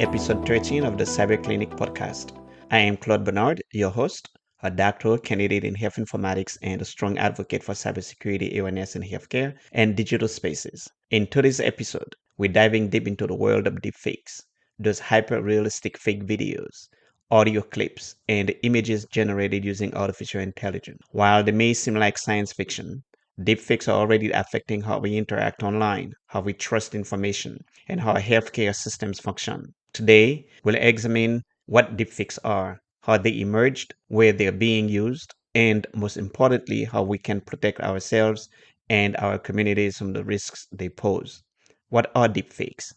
episode 13 of the CyberClinic Podcast. I am Claude Bernard, your host, a doctoral candidate in health informatics and a strong advocate for cybersecurity awareness in healthcare and digital spaces. In today's episode, we're diving deep into the world of deepfakes, those hyper-realistic fake videos, audio clips, and images generated using artificial intelligence. While they may seem like science fiction, deepfakes are already affecting how we interact online, how we trust information, and how healthcare systems function. Today, we'll examine what deepfakes are, how they emerged, where they're being used, and most importantly, how we can protect ourselves and our communities from the risks they pose. What are deepfakes?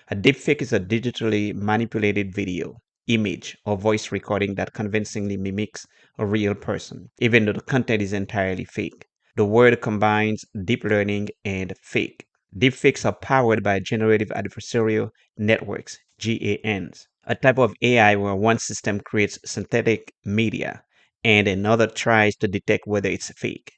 A deepfake is a digitally manipulated video, image, or voice recording that convincingly mimics a real person, even though the content is entirely fake. The word combines deep learning and fake. Deepfakes are powered by generative adversarial networks, GANs, a type of AI where one system creates synthetic media and another tries to detect whether it's fake.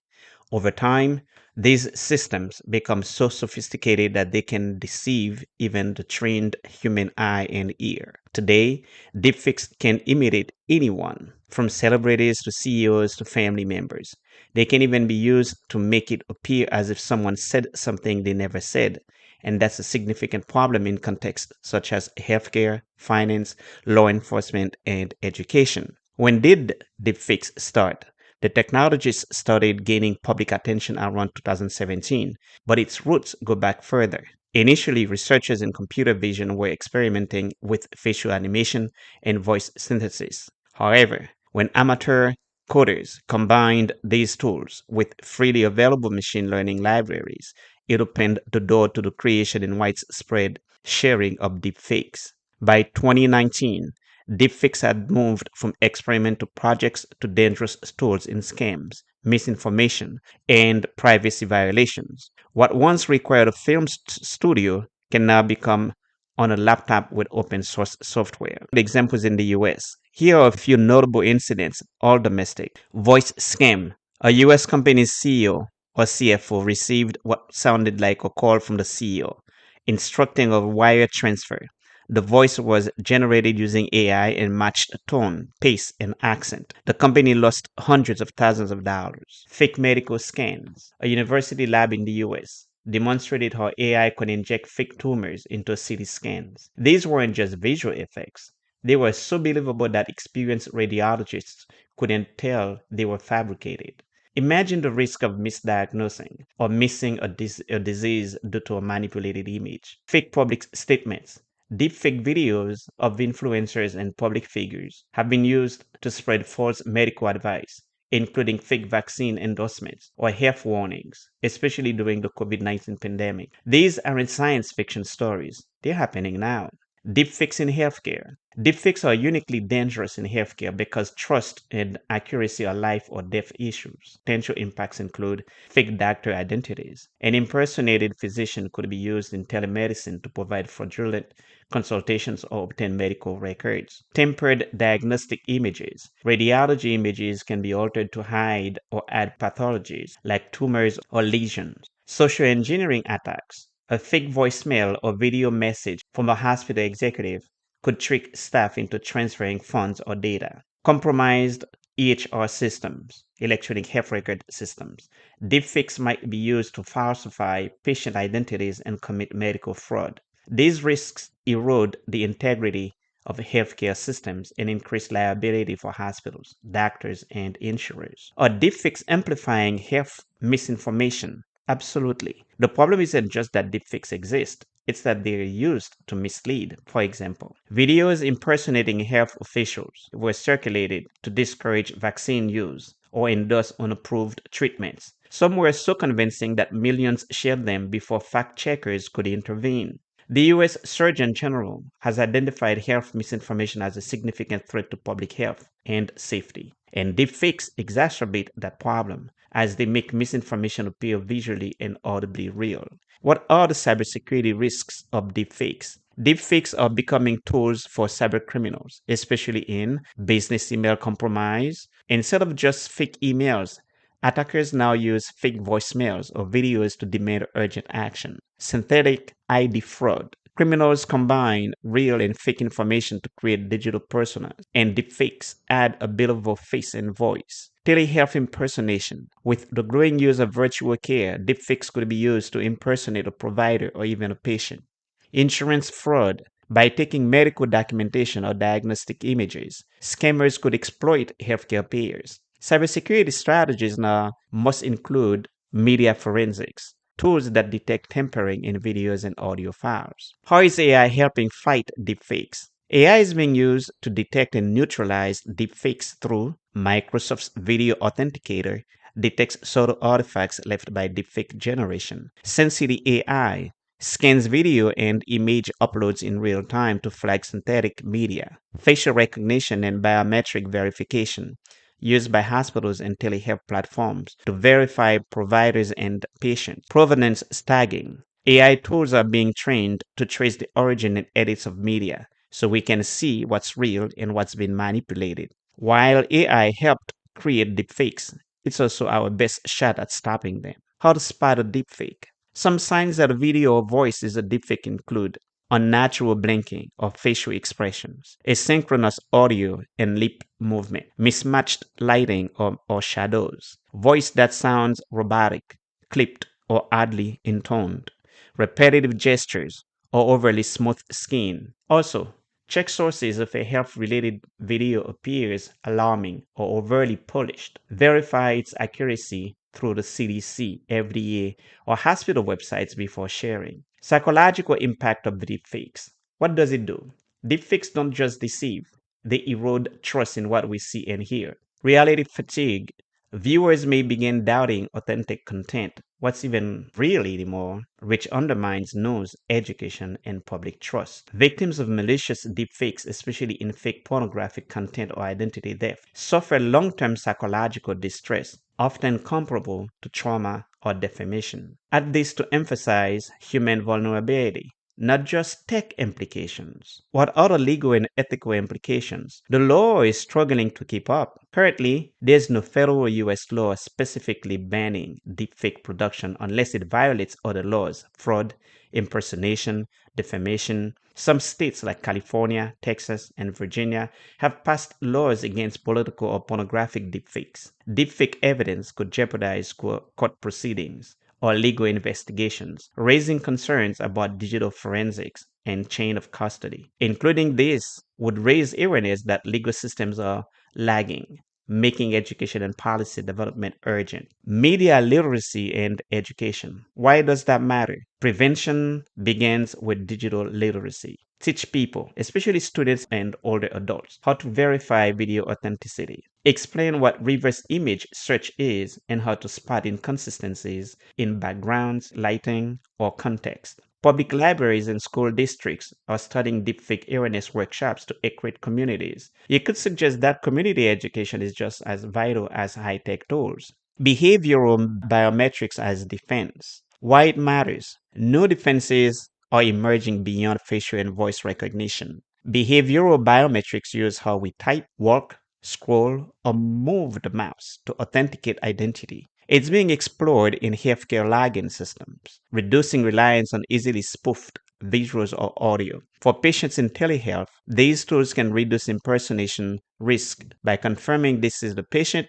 Over time, these systems become so sophisticated that they can deceive even the trained human eye and ear. Today, deepfakes can imitate anyone, from celebrities to CEOs to family members. They can even be used to make it appear as if someone said something they never said. And that's a significant problem in contexts such as healthcare, finance, law enforcement, and education. When did deepfakes start? The technologies started gaining public attention around 2017, but its roots go back further. Initially, researchers in computer vision were experimenting with facial animation and voice synthesis. However, when amateur coders combined these tools with freely available machine learning libraries, it opened the door to the creation and widespread sharing of deepfakes. By 2019, deepfakes had moved from experimental projects to dangerous tools in scams, misinformation, and privacy violations. What once required a film studio can now become on a laptop with open source software. Examples in the US. Here are a few notable incidents, all domestic. Voice scam. A US company's CEO or CFO received what sounded like a call from the CEO, instructing a wire transfer. The voice was generated using AI and matched tone, pace, and accent. The company lost hundreds of thousands of dollars. Fake medical scans. A university lab in the US demonstrated how AI could inject fake tumors into CT scans. These weren't just visual effects. They were so believable that experienced radiologists couldn't tell they were fabricated. Imagine the risk of misdiagnosing or missing a disease due to a manipulated image. Fake public statements. Deepfake videos of influencers and public figures have been used to spread false medical advice, including fake vaccine endorsements or health warnings, especially during the COVID-19 pandemic. These aren't science fiction stories, they're happening now. Deepfakes in healthcare. Deepfakes are uniquely dangerous in healthcare because trust and accuracy are life or death issues. Potential impacts include fake doctor identities. An impersonated physician could be used in telemedicine to provide fraudulent consultations or obtain medical records. Tempered diagnostic images. Radiology images can be altered to hide or add pathologies like tumors or lesions. Social engineering attacks. A fake voicemail or video message from a hospital executive could trick staff into transferring funds or data. Compromised EHR systems, electronic health record systems. Deepfakes might be used to falsify patient identities and commit medical fraud. These risks erode the integrity of healthcare systems and increase liability for hospitals, doctors, and insurers. Are deepfakes amplifying health misinformation? Absolutely. The problem isn't just that deepfakes exist, it's that they're used to mislead. For example, videos impersonating health officials were circulated to discourage vaccine use or endorse unapproved treatments. Some were so convincing that millions shared them before fact checkers could intervene. The US Surgeon General has identified health misinformation as a significant threat to public health and safety. And deepfakes exacerbate that problem as they make misinformation appear visually and audibly real. What are the cybersecurity risks of deepfakes? Deepfakes are becoming tools for cybercriminals, especially in business email compromise. Instead of just fake emails, attackers now use fake voicemails or videos to demand urgent action. Synthetic ID fraud. Criminals combine real and fake information to create digital personas, and deepfakes add a believable face and voice. Telehealth impersonation. With the growing use of virtual care, deepfakes could be used to impersonate a provider or even a patient. Insurance fraud. By taking medical documentation or diagnostic images, scammers could exploit healthcare payers. Cybersecurity strategies now must include media forensics, tools that detect tampering in videos and audio files. How is AI helping fight deepfakes? AI is being used to detect and neutralize deepfakes through Microsoft's Video Authenticator detects subtle artifacts left by deepfake generation. Sensity AI scans video and image uploads in real time to flag synthetic media. Facial recognition and biometric verification used by hospitals and telehealth platforms to verify providers and patients. Provenance tagging. AI tools are being trained to trace the origin and edits of media so we can see what's real and what's been manipulated. While AI helped create deepfakes, it's also our best shot at stopping them. How to spot a deepfake? Some signs that a video or voice is a deepfake include unnatural blinking or facial expressions, asynchronous audio and lip movement, mismatched lighting or shadows, voice that sounds robotic, clipped, or oddly intoned, repetitive gestures, or overly smooth skin. Also, check sources if a health related video appears alarming or overly polished. Verify its accuracy through the CDC, FDA, or hospital websites before sharing. Psychological impact of deepfakes. What does it do? Deepfakes don't just deceive, they erode trust in what we see and hear. Reality fatigue. Viewers may begin doubting authentic content, what's even real anymore, which undermines news, education, and public trust. Victims of malicious deepfakes, especially in fake pornographic content or identity theft, suffer long-term psychological distress, often comparable to trauma or defamation. Add this to emphasize human vulnerability, not just tech implications. What other legal and ethical implications? The law is struggling to keep up. Currently, there's no federal US law specifically banning deepfake production unless it violates other laws, fraud, impersonation, defamation. Some states like California, Texas, and Virginia have passed laws against political or pornographic deepfakes. Deepfake evidence could jeopardize court proceedings or legal investigations, raising concerns about digital forensics and chain of custody. Including this would raise awareness that legal systems are lagging, making education and policy development urgent. Media literacy and education. Why does that matter? Prevention begins with digital literacy. Teach people, especially students and older adults, how to verify video authenticity. Explain what reverse image search is and how to spot inconsistencies in backgrounds, lighting, or context. Public libraries and school districts are studying deepfake awareness workshops to equip communities. You could suggest that community education is just as vital as high-tech tools. Behavioral biometrics as defense. Why it matters? New defenses are emerging beyond facial and voice recognition. Behavioral biometrics use how we type, walk, scroll, or move the mouse to authenticate identity. It's being explored in healthcare login systems, reducing reliance on easily spoofed visuals or audio. For patients in telehealth, these tools can reduce impersonation risk by confirming this is the patient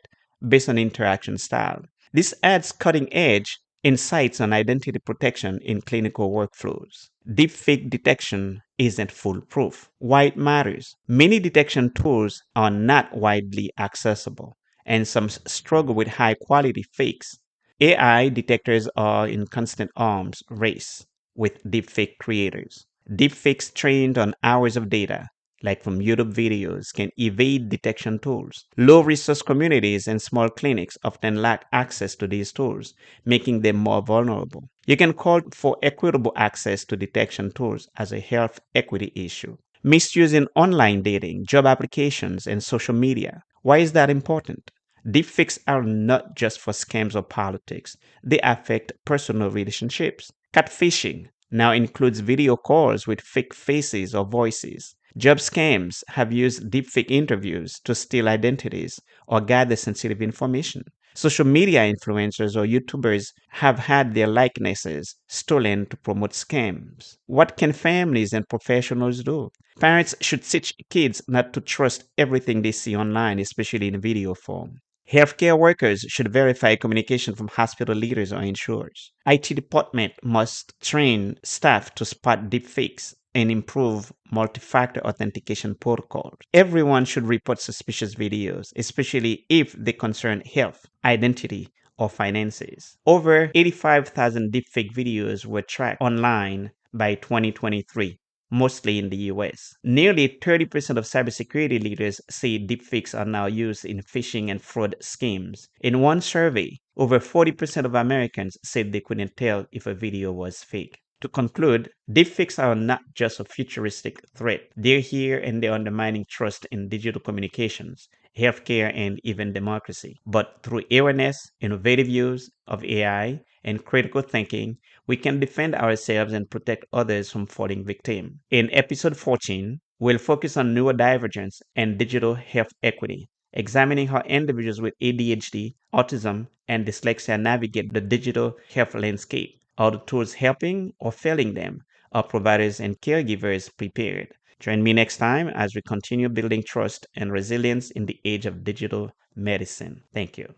based on interaction style. This adds cutting edge insights on identity protection in clinical workflows. Deepfake detection isn't foolproof. Why it matters? Many detection tools are not widely accessible, and some struggle with high quality fakes. AI detectors are in constant arms race with deepfake creators. Deepfakes trained on hours of data, like from YouTube videos, can evade detection tools. Low resource communities and small clinics often lack access to these tools, making them more vulnerable. You can call for equitable access to detection tools as a health equity issue. Misuse in online dating, job applications, and social media. Why is that important? Deepfakes are not just for scams or politics, they affect personal relationships. Catfishing now includes video calls with fake faces or voices. Job scams have used deepfake interviews to steal identities or gather sensitive information. Social media influencers or YouTubers have had their likenesses stolen to promote scams. What can families and professionals do? Parents should teach kids not to trust everything they see online, especially in video form. Healthcare workers should verify communication from hospital leaders or insurers. IT department must train staff to spot deepfakes and improve multi-factor authentication protocols. Everyone should report suspicious videos, especially if they concern health, identity, or finances. Over 85,000 deepfake videos were tracked online by 2023, mostly in the US. Nearly 30% of cybersecurity leaders say deepfakes are now used in phishing and fraud schemes. In one survey, over 40% of Americans said they couldn't tell if a video was fake. To conclude, deepfakes are not just a futuristic threat. They're here and they're undermining trust in digital communications, healthcare, and even democracy. But through awareness, innovative use of AI, and critical thinking, we can defend ourselves and protect others from falling victim. In episode 14, we'll focus on neurodivergence and digital health equity, examining how individuals with ADHD, autism, and dyslexia navigate the digital health landscape. Are the tools helping or failing them? Are providers and caregivers prepared? Join me next time as we continue building trust and resilience in the age of digital medicine. Thank you.